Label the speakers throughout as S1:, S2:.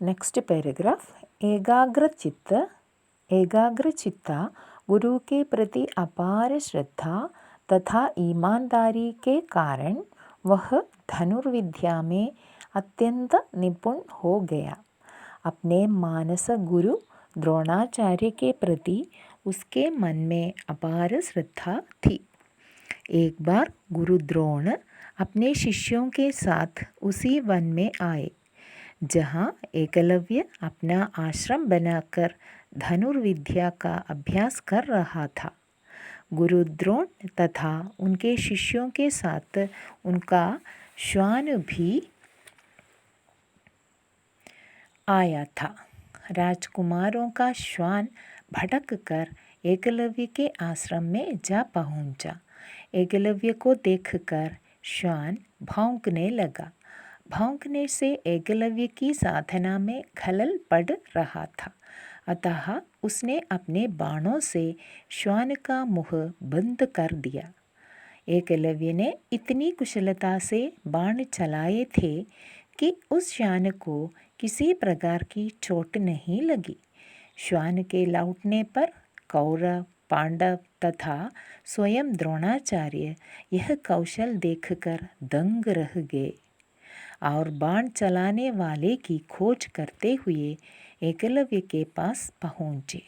S1: Next paragraph. एकाग्रचित्ता गुरु के प्रति अपार श्रद्धा तथा ईमानदारी के कारण वह धनुर्विद्या में अत्यंत निपुण हो गया। अपने मानस गुरु द्रोणाचार्य के प्रति उसके मन में अपार श्रद्धा थी। एक बार गुरु द्रोण अपने शिष्यों के साथ उसी वन में आए जहाँ एकलव्य अपना आश्रम बनाकर धनुर्विद्या का अभ्यास कर रहा था। गुरु द्रोण तथा उनके शिष्यों के साथ उनका श्वान भी आया था। राजकुमारों का श्वान भटक कर एकलव्य के आश्रम में जा पहुंचा। एकलव्य को देखकर श्वान भौंकने लगा। भौंकने से एकलव्य की साधना में खलल पड़ रहा था, अतः उसने अपने बाणों से श्वान का मुँह बंद कर दिया। एकलव्य ने इतनी कुशलता से बाण चलाए थे कि उस श्वान को किसी प्रकार की चोट नहीं लगी। श्वान के लौटने पर कौरव, पांडव तथा स्वयं द्रोणाचार्य यह कौशल देखकर दंग रह गए और बाण चलाने वाले की खोज करते हुए एकलव्य के पास പहुഞ്ചെ.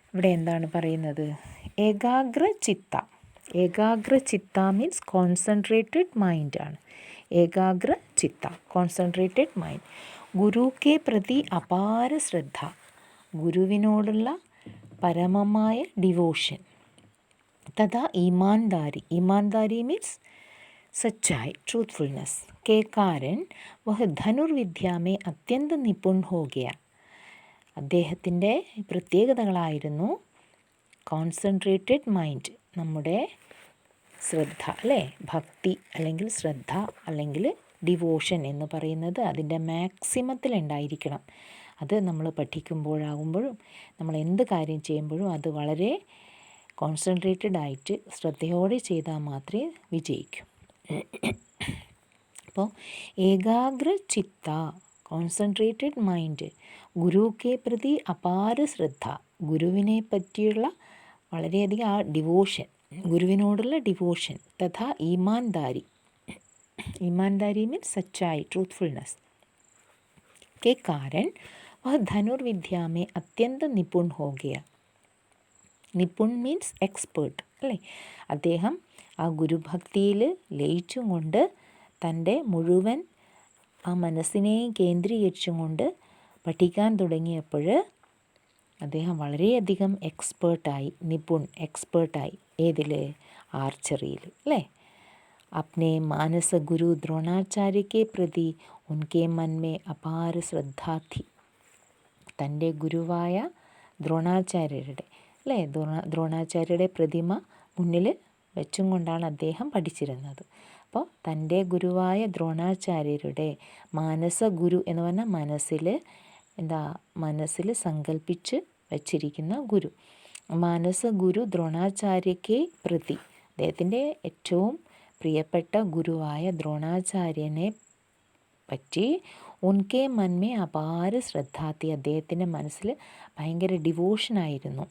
S1: ഇവിടെ എന്താണ് പറയുന്നത്? ഏകാഗ്രചിത്ത മീൻസ് കോൺസെൻട്രേറ്റഡ് മൈൻഡ് ആണ്. ഏകാഗ്രചിത്ത കോൺസെൻട്രേറ്റഡ് മൈൻഡ്. ഗുരു കെ പ്രതി അപാര ശ്രദ്ധ, ഗുരുവിനോടുള്ള പരമമായ ഡിവോഷൻ. തഥാ ഈമാൻദാരി മീൻസ് सच्चाई, ट्रूथफुलनेस के कारण वह धनुर्विद्या में अत्यंत निपुण हो गया. അദ്ദേഹത്തിൻ്റെ പ്രത്യേകതകളായിരുന്നു കോൺസെൻട്രേറ്റഡ് മൈൻഡ്, നമ്മുടെ ശ്രദ്ധ അല്ലേ, ഭക്തി അല്ലെങ്കിൽ ശ്രദ്ധ അല്ലെങ്കിൽ ഡിവോഷൻ എന്ന് പറയുന്നത് അതിൻ്റെ മാക്സിമത്തിലുണ്ടായിരിക്കണം. അത് നമ്മൾ പഠിക്കുമ്പോഴാകുമ്പോഴും നമ്മൾ എന്ത് കാര്യം ചെയ്യുമ്പോഴും അത് വളരെ കോൺസെൻട്രേറ്റഡ് ആയിട്ട് ശ്രദ്ധയോടെ ചെയ്താൽ മാത്രമേ വിജയിക്കൂ. അപ്പോൾ ഏകാഗ്രചിത്ത കോൺസെൻട്രേറ്റഡ് മൈൻഡ്, ഗുരു കെ പ്രതി അപാര ശ്രദ്ധ, ഗുരുവിനെ പറ്റിയുള്ള വളരെയധികം ആ ഡിവോഷൻ, ഗുരുവിനോടുള്ള ഡിവോഷൻ. തഥാ ഈമാൻദാരി മീൻസ് സച്ചായി, ട്രൂത്ത്ഫുൾനെസ്. के कारण वह धनुर्विद्या में अत्यंत निपुण हो गया. നിപുൺ മീൻസ് എക്സ്പേർട്ട് അല്ലേ. അദ്ദേഹം ആ ഗുരുഭക്തിയിൽ ലയിച്ചും കൊണ്ട് തൻ്റെ മുഴുവൻ ആ മനസ്സിനെയും കേന്ദ്രീകരിച്ചും കൊണ്ട് പഠിക്കാൻ തുടങ്ങിയപ്പോൾ അദ്ദേഹം വളരെയധികം എക്സ്പേർട്ടായി, എക്സ്പേർട്ടായി. ഏതിൽ? ആർച്ചറിയിൽ അല്ലേ. अपने मानस गुरु द्रोणाचार्य के प्रति उनके मन में अपार श्रद्धा थी. തൻ്റെ ഗുരുവായ ദ്രോണാചാര്യരുടെ അല്ലേ, ദ്രോണാചാര്യരുടെ പ്രതിമ മുന്നിൽ വെച്ചും കൊണ്ടാണ് അദ്ദേഹം പഠിച്ചിരുന്നത്. അപ്പോൾ തൻ്റെ ഗുരുവായ ദ്രോണാചാര്യരുടെ മാനസ ഗുരു എന്ന് പറഞ്ഞാൽ മനസ്സിൽ സങ്കല്പിച്ച് വച്ചിരിക്കുന്ന ഗുരു. മാനസ ഗുരു ദ്രോണാചാര്യക്ക് പ്രതി, അദ്ദേഹത്തിൻ്റെ ഏറ്റവും പ്രിയപ്പെട്ട ഗുരുവായ ദ്രോണാചാര്യനെ പറ്റി ഉൻകെ മൻമേ അപാര ശ്രദ്ധാത്തി, അദ്ദേഹത്തിൻ്റെ മനസ്സിൽ ഭയങ്കര ഡിവോഷനായിരുന്നു.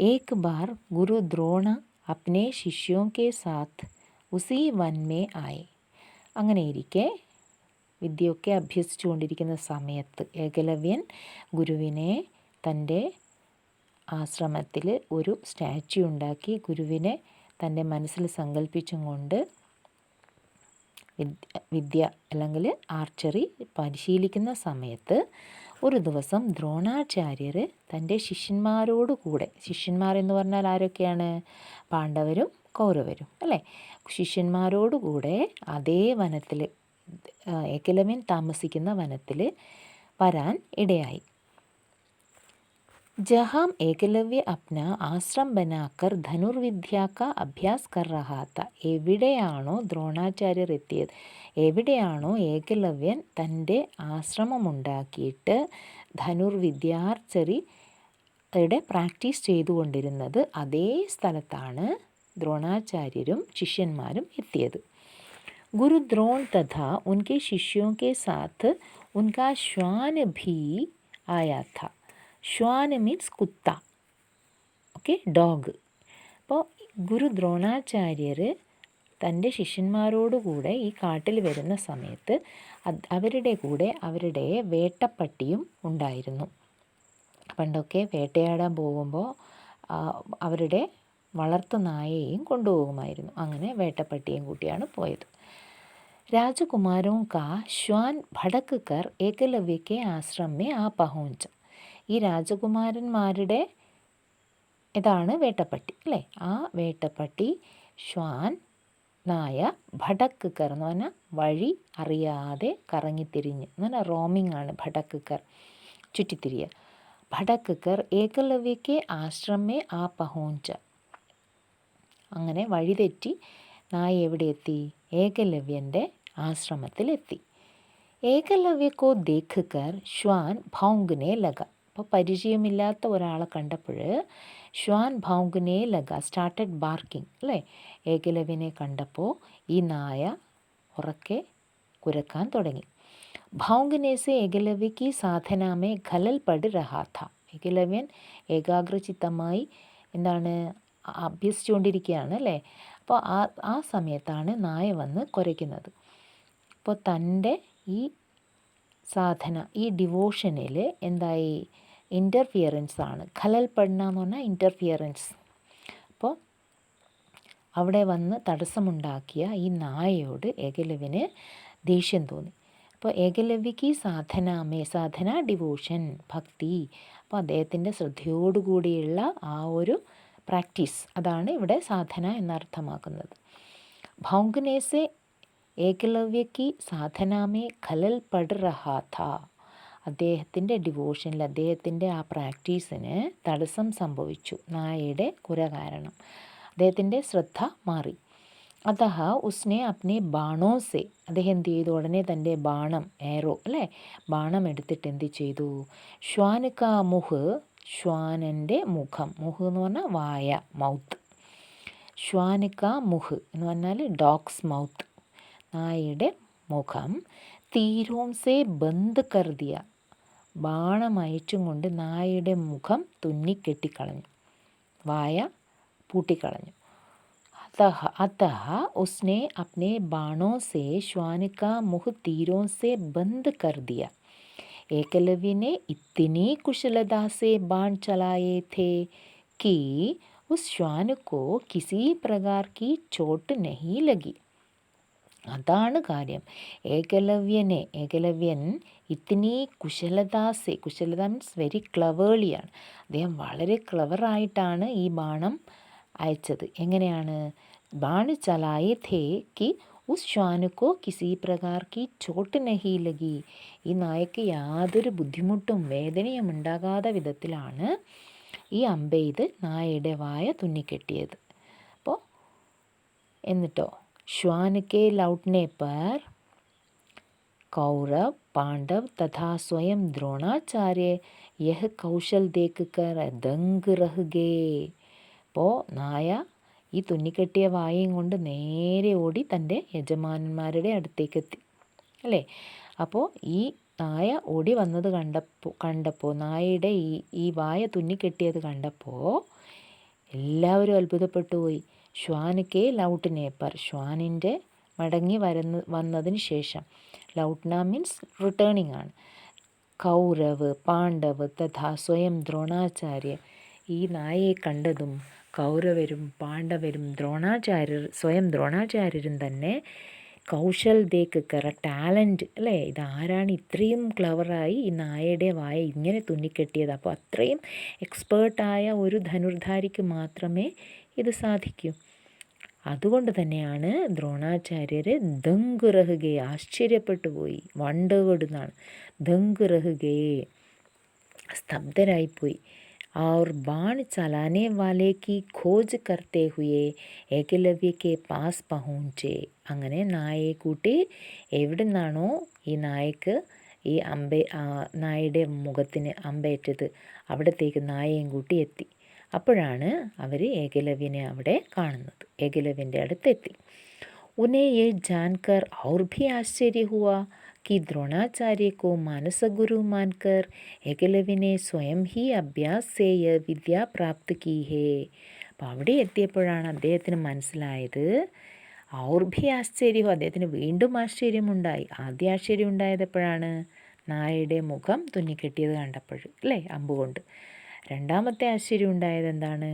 S1: ഏക് ബാർ ഗുരു ദ്രോണ അപ്നെ ശിഷ്യോ കെ സാത്ത് ഉസി വൻ മേ ആയെ. അങ്ങനെയിരിക്കെ വിദ്യയൊക്കെ അഭ്യസിച്ചുകൊണ്ടിരിക്കുന്ന സമയത്ത് ഏകലവ്യൻ ഗുരുവിനെ തൻ്റെ ആശ്രമത്തിൽ ഒരു സ്റ്റാച്യു ഉണ്ടാക്കി ഗുരുവിനെ തൻ്റെ മനസ്സിൽ സങ്കല്പിച്ചും കൊണ്ട് വിദ്യ അല്ലെങ്കിൽ ആർച്ചറി പരിശീലിക്കുന്ന സമയത്ത് ഒരു ദിവസം ദ്രോണാചാര്യർ തൻ്റെ ശിഷ്യന്മാരോടുകൂടെ, ശിഷ്യന്മാർ എന്ന് പറഞ്ഞാൽ ആരൊക്കെയാണ്? പാണ്ഡവരും കൗരവരും അല്ലേ. ശിഷ്യന്മാരോടുകൂടെ അതേ വനത്തിൽ, ഏകലവ്യൻ താമസിക്കുന്ന വനത്തിൽ വരാൻ ഇടയായി. जहाँ एकलव्य अपना आश्रम बनाकर धनुर्विद्या का अभ्यास कर रहा था. എവിടെയാണോ ദ്രോണാചാര്യർ എത്തിയത്, എവിടെയാണോ ഏകലവ്യൻ തൻ്റെ ആശ്രമമുണ്ടാക്കിയിട്ട് ധനുർവിദ്യാർച്ചറിയുടെ പ്രാക്ടീസ് ചെയ്തുകൊണ്ടിരുന്നത്, അതേ സ്ഥലത്താണ് ദ്രോണാചാര്യരും ശിഷ്യന്മാരും എത്തിയത്. गुरु द्रोण तथा उनके शिष्यों के साथ उनका श्वान भी आया था. श्वान मीन्स कुत्ता, ഓക്കെ, ഡോഗ്. അപ്പോൾ ഗുരു ദ്രോണാചാര്യർ തൻ്റെ ശിഷ്യന്മാരോടുകൂടെ ഈ കാട്ടിൽ വരുന്ന സമയത്ത് അവരുടെ കൂടെ അവരുടെ വേട്ടപ്പട്ടിയും ഉണ്ടായിരുന്നു. പണ്ടൊക്കെ വേട്ടയാടാൻ പോകുമ്പോൾ അവരുടെ വളർത്തു നായയെയും കൊണ്ടുപോകുമായിരുന്നു. അങ്ങനെ വേട്ടപ്പട്ടിയും കൂട്ടിയാണ് പോയത്. രാജകുമാരോं का श्वान भड़क कर एकलव्य के आश्रम में आ पहुंच. ഈ രാജകുമാരന്മാരുടെ ഇതാണ് വേട്ടപ്പട്ടി അല്ലേ. ആ വേട്ടപ്പട്ടി ശ്വാൻ നായ ഭടക്ക് കർ എന്ന് പറഞ്ഞാൽ വഴി അറിയാതെ കറങ്ങിത്തിരിഞ്ഞ് എന്ന് പറഞ്ഞാൽ റോമിംഗ് ആണ്. ഭടക്ക് കർ ചുറ്റിത്തിരിയുക. ഭടക്ക് കർ ഏകലവ്യക്ക് ആശ്രമേ ആ പഹോഞ്ച. അങ്ങനെ വഴിതെറ്റി നായ എവിടെ എത്തി? ഏകലവ്യൻ്റെ ആശ്രമത്തിലെത്തി. ഏകലവ്യക്കോ ദേഖ് കർ ശ്വാൻ ഭൗങ്കനെ ലഗ. അപ്പോൾ പരിചയമില്ലാത്ത ഒരാളെ കണ്ടപ്പോൾ ശ്വാൻ ഭൗങ്കനെ ലഗ, സ്റ്റാർട്ടഡ് ബാർക്കിംഗ് അല്ലേ. ഏകലവ്യനെ കണ്ടപ്പോൾ ഈ നായ ഉറക്കെ കുരക്കാൻ തുടങ്ങി. ഭൗങ്കനെ സെ ഏകലവ്യക്ക് സാധനാമേ ഖലൽ പട് രഹാ ഥ. ഏകലവ്യൻ ഏകാഗ്രചിത്തമായി എന്താണ് അഭ്യസിച്ചുകൊണ്ടിരിക്കുകയാണ് അല്ലേ. അപ്പോൾ ആ സമയത്താണ് നായ വന്ന് കുരയ്ക്കുന്നത്. അപ്പോൾ തൻ്റെ ഈ സാധന, ഈ ഡിവോഷനിൽ എന്തായി? ഇൻ്റർഫിയറൻസ് ആണ്. ഖലൽ പടുന്ന എന്ന് പറഞ്ഞാൽ ഇൻ്റർഫിയറൻസ്. അപ്പോൾ അവിടെ വന്ന് തടസ്സമുണ്ടാക്കിയ ഈ നായയോട് ഏകലവ്യന് ദേഷ്യം തോന്നി. അപ്പോൾ ഏകലവ്യക്ക് സാധനാമേ, സാധന ഡിവോഷൻ, ഭക്തി. അപ്പോൾ അദ്ദേഹത്തിൻ്റെ ശ്രദ്ധയോടുകൂടിയുള്ള ആ ഒരു പ്രാക്ടീസ്, അതാണ് ഇവിടെ സാധന എന്നർത്ഥമാക്കുന്നത്. ഭൗങ്കനേസെ ഏകലവ്യക്ക് സാധനാമേ ഖലൽ പട് രഹാ ഥ. അദ്ദേഹത്തിൻ്റെ ഡിവോഷനിൽ, അദ്ദേഹത്തിൻ്റെ ആ പ്രാക്ടീസിന് തടസ്സം സംഭവിച്ചു നായയുടെ കുര കാരണം. അദ്ദേഹത്തിൻ്റെ ശ്രദ്ധ മാറി. അതഹ ഉസ്നെ അപ്നെ ബാണോസെ, അദ്ദേഹം എന്ത് ചെയ്തു? ഉടനെ തൻ്റെ ബാണം, ഏറോ അല്ലേ, ബാണം എടുത്തിട്ട് എന്ത് ചെയ്തു? ശ്വാൻ കാ മുഹ്, ശ്വാനൻ്റെ മുഖം, മുഹ് എന്ന് പറഞ്ഞാൽ വായ, മൗത്ത്. ശ്വാൻ കാ മുഹ് എന്ന് പറഞ്ഞാൽ ഡോഗ്സ് മൗത്ത്, നായയുടെ മുഖം. തീരോം സെ ബന്ദ് കർ ദിയ, ബാണം അയച്ചും കൊണ്ട് നായയുടെ മുഖം തുന്നിക്കെട്ടിക്കളഞ്ഞു, വായ പൂട്ടിക്കളഞ്ഞു. अतः उसने अपने बाणों से श्वान का मुँह तीरों से बंद कर दिया. एकलव्य ने इतनी कुशलता से बाण चलाए थे कि उस श्वान को किसी प्रकार की चोट नहीं लगी. അതാണ് കാര്യം. ഏകലവ്യൻ ഇത്തിനി കുശലതാസെ, കുശലത മീൻസ് വെരി ക്ലവേർലിയാണ്. അദ്ദേഹം വളരെ ക്ലവറായിട്ടാണ് ഈ ബാണം അയച്ചത്. എങ്ങനെയാണ്? ബാൺ ചലായേ ഥേ കി ഉസ് ശ്വാനുക്കോ കിസി പ്രകാർ കി ചോട്ട് നഹി ലഗി. ഈ നായക്ക് യാതൊരു ബുദ്ധിമുട്ടും വേദനയും ഉണ്ടാകാത്ത വിധത്തിലാണ് ഈ അമ്പെയ്ത് നായയുടെ വായ തുന്നിക്കെട്ടിയത്. അപ്പോൾ എന്നിട്ടോ श्वान के लौटने पर कौरव, पांडव तथा स्वयं द्रोणाचार्य यह कौशल देखकर दंग रह गए. അപ്പോൾ നായ ഈ തുന്നിക്കെട്ടിയ വായയും കൊണ്ട് നേരെ ഓടി തൻ്റെ യജമാനന്മാരുടെ അടുത്തേക്കെത്തി അല്ലേ. അപ്പോൾ ഈ നായ ഓടി വന്നത് കണ്ടപ്പോൾ നായയുടെ ഈ വായ തുന്നിക്കെട്ടിയത് കണ്ടപ്പോൾ എല്ലാവരും അത്ഭുതപ്പെട്ടു പോയി. ശ്വാനക്കെ ലൗട്ടിനെ പർ, ശ്വാനിൻ്റെ മടങ്ങി വന്നതിന് ശേഷം, ലൗട്ട്ന മീൻസ് റിട്ടേണിംഗ് ആണ്. കൗരവ്, പാണ്ഡവ് തഥാ സ്വയം ദ്രോണാചാര്യ, ഈ നായയെ കണ്ടതും കൗരവരും പാണ്ഡവരും സ്വയം ദ്രോണാചാര്യരും തന്നെ കൗശൽ ദേക്ക് കറ, ടാലൻറ്റ് അല്ലേ, ഇതാരാണ് ഇത്രയും ക്ലവറായി ഈ നായയുടെ വായ ഇങ്ങനെ തുന്നിക്കെട്ടിയത്? അപ്പോൾ അത്രയും എക്സ്പേർട്ടായ ഒരു ധനുർധാരിക്ക് മാത്രമേ ഇത് സാധിക്കൂ. അതുകൊണ്ട് തന്നെയാണ് ദ്രോണാചാര്യർ ദങ്ക് രഹുകെ, ആശ്ചര്യപ്പെട്ടു പോയി, വണ്ടേർഡ് എന്നാണ്. ദങ്ക് രഹുകെ, സ്തബ്ധരായിപ്പോയി. और बाण चलाने वाले की खोज करते हुए ഏകലവ്യ के पास पहुँचे. അങ്ങനെ നായയെ കൂട്ടി എവിടെ നിന്നാണോ ഈ നായക്ക് ഈ നായയുടെ മുഖത്തിന് അമ്പേറ്റത് അവിടത്തേക്ക് നായയും കൂട്ടി എത്തി. അപ്പോഴാണ് അവർ ഏകലവ്യനെ അവിടെ കാണുന്നത്. ഏകലവ്യൻ്റെ അടുത്തെത്തി. उन्हें ये जानकर और भी आश्चर्य हुआ कि द्रोणाचार्य को मानस गुरु मानकर एकलव्य ने स्वयं ही अभ्यास से यह विद्या प्राप्त की है. അപ്പോൾ അവിടെ എത്തിയപ്പോഴാണ് അദ്ദേഹത്തിന് മനസ്സിലായത്. ഔർ ഭി ആശ്ചര്യം, അദ്ദേഹത്തിന് വീണ്ടും ആശ്ചര്യമുണ്ടായി. ആദ്യം ആശ്ചര്യം ഉണ്ടായത് എപ്പോഴാണ്? നായയുടെ മുഖം തുന്നിക്കെട്ടിയത് കണ്ടപ്പോൾ, അല്ലേ, അമ്പുകൊണ്ട്. രണ്ടാമത്തെ ആശ്ചര്യം ഉണ്ടായത് എന്താണ്?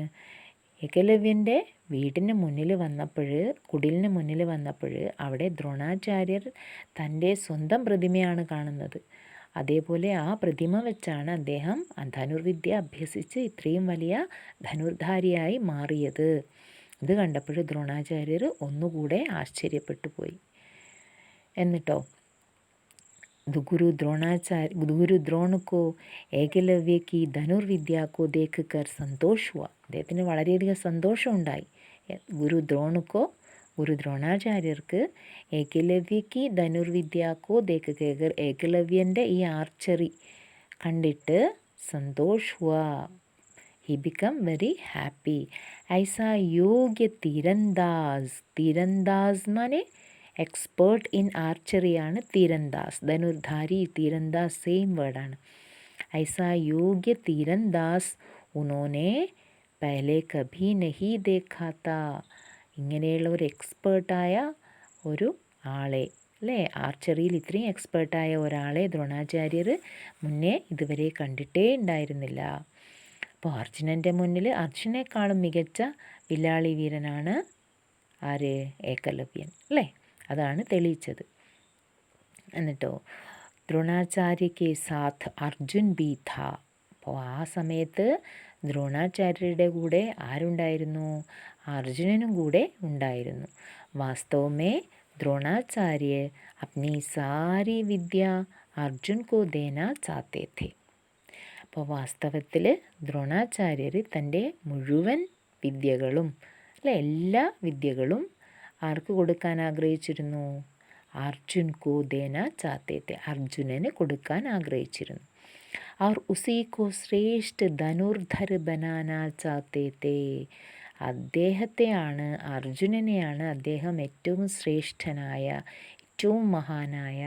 S1: ഏകലവ്യൻ്റെ വീടിന് മുന്നിൽ വന്നപ്പോൾ, കുടിലിന് മുന്നിൽ വന്നപ്പോൾ അവിടെ ദ്രോണാചാര്യർ തൻ്റെ സ്വന്തം പ്രതിമയാണ് കാണുന്നത്. അതേപോലെ ആ പ്രതിമ വെച്ചാണ് അദ്ദേഹം ധനുർവിദ്യ അഭ്യസിച്ച് ഇത്രയും വലിയ ധനുർധാരിയായി മാറിയത്. ഇത് കണ്ടപ്പോൾ ദ്രോണാചാര്യർ ഒന്നുകൂടെ ആശ്ചര്യപ്പെട്ടു പോയി. എന്നിട്ടോ गुरु द्रोण को ഏകലവ്യ की ധനുർവിദ്യ को देख कर संतोष हुआ. അദ്ദേഹത്തിന് വളരെയധികം സന്തോഷം ഉണ്ടായി. ഗുരു ദ്രോണാചാര്യർക്ക് ഏകലവ്യ की ധനുർവിദ്യ को देख कर ഏകലവ്യൻ്റെ ഈ ആർച്ചറി കണ്ടിട്ട് സന്തോഷ് हुआ. He became very happy. ऐसा योग्य तीरंदाज माने എക്സ്പേർട്ട് ഇൻ ആർച്ചറിയാണ് തീരന്ദാസ്. ധനുർധാരി, തീരന്ദാസ് സെയിം വേർഡാണ്. ഐസാ യോഗ്യ തീരന്ദാസ് ഉനോനെ പഹലെ കഭി നഹി ദേഖാത്ത. ഇങ്ങനെയുള്ള ഒരു എക്സ്പേർട്ടായ ഒരു ആളെ, അല്ലേ, ആർച്ചറിയിൽ ഇത്രയും എക്സ്പേർട്ടായ ഒരാളെ ദ്രോണാചാര്യർ മുന്നേ ഇതുവരെ കണ്ടിട്ടേ ഉണ്ടായിരുന്നില്ല. അപ്പോൾ അർജുനൻ്റെ മുന്നിൽ അർജുനേക്കാളും മികച്ച വില്ലാളി വീരനാണ് ആര്? ഏകലവ്യൻ, അല്ലേ. അതാണ് തെളിയിച്ചത്. എന്നിട്ടോ ദ്രോണാചാര്യ കെ സാത്ത് അർജുൻ ബി ഥാ. അപ്പോൾ ആ സമയത്ത് ദ്രോണാചാര്യരുടെ കൂടെ ആരുണ്ടായിരുന്നു? അർജുനനും കൂടെ ഉണ്ടായിരുന്നു. വാസ്തവമേ ദ്രോണാചാര്യ അപ്നി സാരി വിദ്യ അർജുൻ കോ ദേന ചാത്തേ ഥേ. അപ്പോൾ വാസ്തവത്തിൽ ദ്രോണാചാര്യർ തൻ്റെ മുഴുവൻ വിദ്യകളും, അല്ലെ, എല്ലാ വിദ്യകളും ആർക്ക് കൊടുക്കാൻ ആഗ്രഹിച്ചിരുന്നു? അർജുൻ കോ ദേന ചാത്തേ थे. അർജുനന് കൊടുക്കാൻ ആഗ്രഹിച്ചിരുന്നു. और उसी को ശ്രേഷ്ഠ ധനുർധർ ബനാന ചാത്തേ थे. അദ്ദേഹത്തെയാണ്, അർജുനനെയാണ് അദ്ദേഹം ഏറ്റവും ശ്രേഷ്ഠനായ, ഏറ്റവും മഹാനായ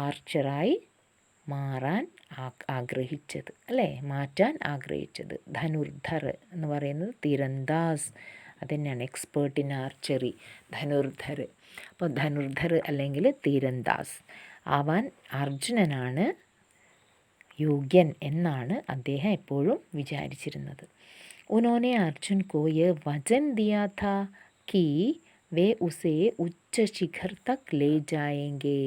S1: ആർച്ചറായി മാറാൻ ആഗ്രഹിച്ചത്, അല്ലേ, മാറ്റാൻ ആഗ്രഹിച്ചത്. ധനുർധർ എന്ന് പറയുന്നത് തീരന്ദാസ്, അതുതന്നെയാണ് എക്സ്പേർട്ട് ഇൻ ആർച്ചറി, ധനുർധർ. അപ്പോൾ ധനുർധർ അല്ലെങ്കിൽ തീരന്ദാസ് ആവാൻ അർജുനനാണ് യോഗ്യൻ എന്നാണ് അദ്ദേഹം എപ്പോഴും വിചാരിച്ചിരുന്നത്. ഉനോനെ അർജുൻ കോ യേ വചൻ ദിയാ ഥാ കി വേ ഉസേ ഉച്ച ശിഖർ തക് ലേ ജായേംഗേ.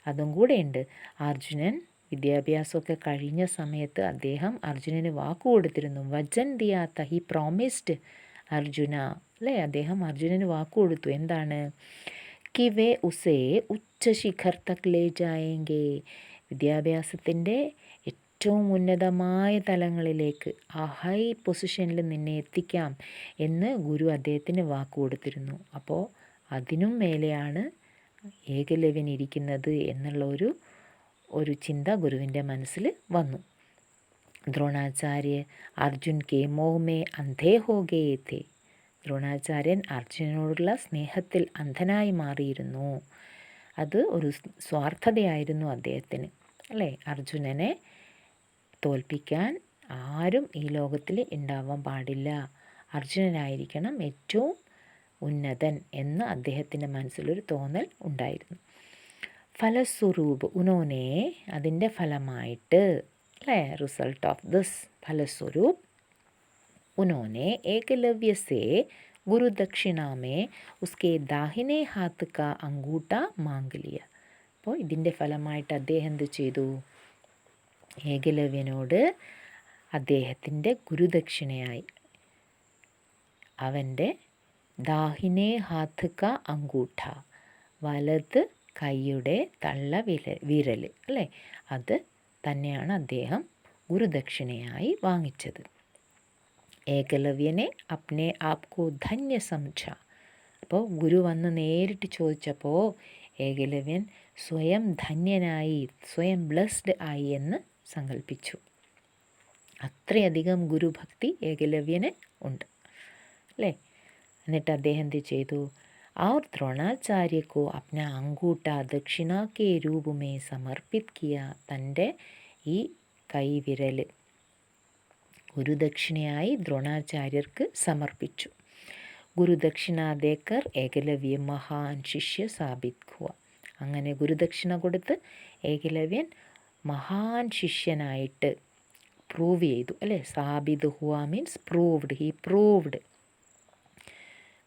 S1: അതും കൂടെ ഉണ്ട്. അർജുനൻ വിദ്യാഭ്യാസമൊക്കെ കഴിഞ്ഞ സമയത്ത് അദ്ദേഹം അർജുനന് വാക്കു കൊടുത്തിരുന്നു. വചൻ ദിയാ ഥാ, ഹി പ്രോമിസ്ഡ് അർജുന, അല്ലേ, അദ്ദേഹം അർജുനന് വാക്കു കൊടുത്തു. എന്താണ്? കി വേ ഉസേ ഉച്ച ശിഖർ തക് ലേ ജായേംഗേ. വിദ്യാഭ്യാസത്തിൻ്റെ ഏറ്റവും ഉന്നതമായ തലങ്ങളിലേക്ക്, ആ ഹൈ പൊസിഷനിൽ നിന്നെ എത്തിക്കാം എന്ന് ഗുരു അദ്ദേഹത്തിന് വാക്കു കൊടുത്തിരുന്നു. അപ്പോൾ അതിനും മേലെയാണ് ഏകലവ്യൻ ഇരിക്കുന്നത് എന്നുള്ള ഒരു ചിന്ത ഗുരുവിൻ്റെ മനസ്സിൽ വന്നു. ദ്രോണാചാര്യ അർജുൻ കെ മോഹമേ അന്ധേ ഹോ ഗയേ ഥേ. ദ്രോണാചാര്യൻ അർജുനനോടുള്ള സ്നേഹത്തിൽ അന്ധനായി മാറിയിരുന്നു. അത് ഒരു സ്വാർത്ഥതയായിരുന്നു അദ്ദേഹത്തിന്, അല്ലേ. അർജുനനെ തോൽപ്പിക്കാൻ ആരും ഈ ലോകത്തിൽ ഉണ്ടാവാൻ പാടില്ല, അർജുനനായിരിക്കണം ഏറ്റവും ഉന്നതൻ എന്ന് അദ്ദേഹത്തിൻ്റെ മനസ്സിലൊരു തോന്നൽ ഉണ്ടായിരുന്നു. ഫലസ്വരൂപ് ഉനോനെ, അതിൻ്റെ ഫലമായിട്ട്, അല്ലേ, റിസൾട്ട് ഓഫ് ദിസ് ഫലസ്വരൂപ് उन्होंने एकलव्य से गुरु दक्षिणा में उसके दाहिने हाथ का अंगूठा मांग लिया. അപ്പോൾ ഇതിൻ്റെ ഫലമായിട്ട് അദ്ദേഹം എന്ത് ചെയ്തു? ഏകലവ്യനോട് അദ്ദേഹത്തിൻ്റെ ഗുരുദക്ഷിണയായി അവൻ്റെ ദാഹിനെ ഹാത്ത് ക അങ്കൂഠ, വലത് കൈയുടെ വിരൽ, അല്ലേ, അത് തന്നെയാണ് അദ്ദേഹം ഗുരുദക്ഷിണയായി വാങ്ങിച്ചത്. ഏകലവ്യനെ അപ്നെ ആപ്കോ ധന്യ സമझ. അപ്പോൾ ഗുരു വന്ന് നേരിട്ട് ചോദിച്ചപ്പോൾ ഏകലവ്യൻ സ്വയം ധന്യനായി, സ്വയം ബ്ലെസ്ഡ് ആയി എന്ന് സങ്കല്പിച്ചു. അത്രയധികം ഗുരുഭക്തി ഏകലവ്യന് ഉണ്ട്, അല്ലേ. എന്നിട്ട് അദ്ദേഹം എന്ത് ചെയ്തു? और द्रोणाचार्य को अपना अंगूठा दक्षिणा के रूप में समर्पित किया. തൻ്റെ ഈ കൈവിരൽ ഗുരുദക്ഷിണയായി ദ്രോണാചാര്യർക്ക് സമർപ്പിച്ചു. ഗുരുദക്ഷിണ ദേക്കർ ഏകലവ്യ മഹാൻ ശിഷ്യ സാബിത് ഹുവ. അങ്ങനെ ഗുരുദക്ഷിണ കൊടുത്ത് ഏകലവ്യൻ മഹാൻ ശിഷ്യനായിട്ട് പ്രൂവ് ചെയ്തു അല്ലേ. സാബിത് ഹുവ മീൻസ് പ്രൂവ്ഡ്, ഹി പ്രൂവ്ഡ്.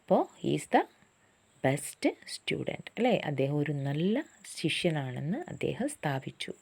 S1: അപ്പോൾ ഹീസ് ദ ബെസ്റ്റ് സ്റ്റുഡൻറ്റ് അല്ലേ. അദ്ദേഹം ഒരു നല്ല ശിഷ്യനാണെന്ന് അദ്ദേഹം സ്ഥാപിച്ചു.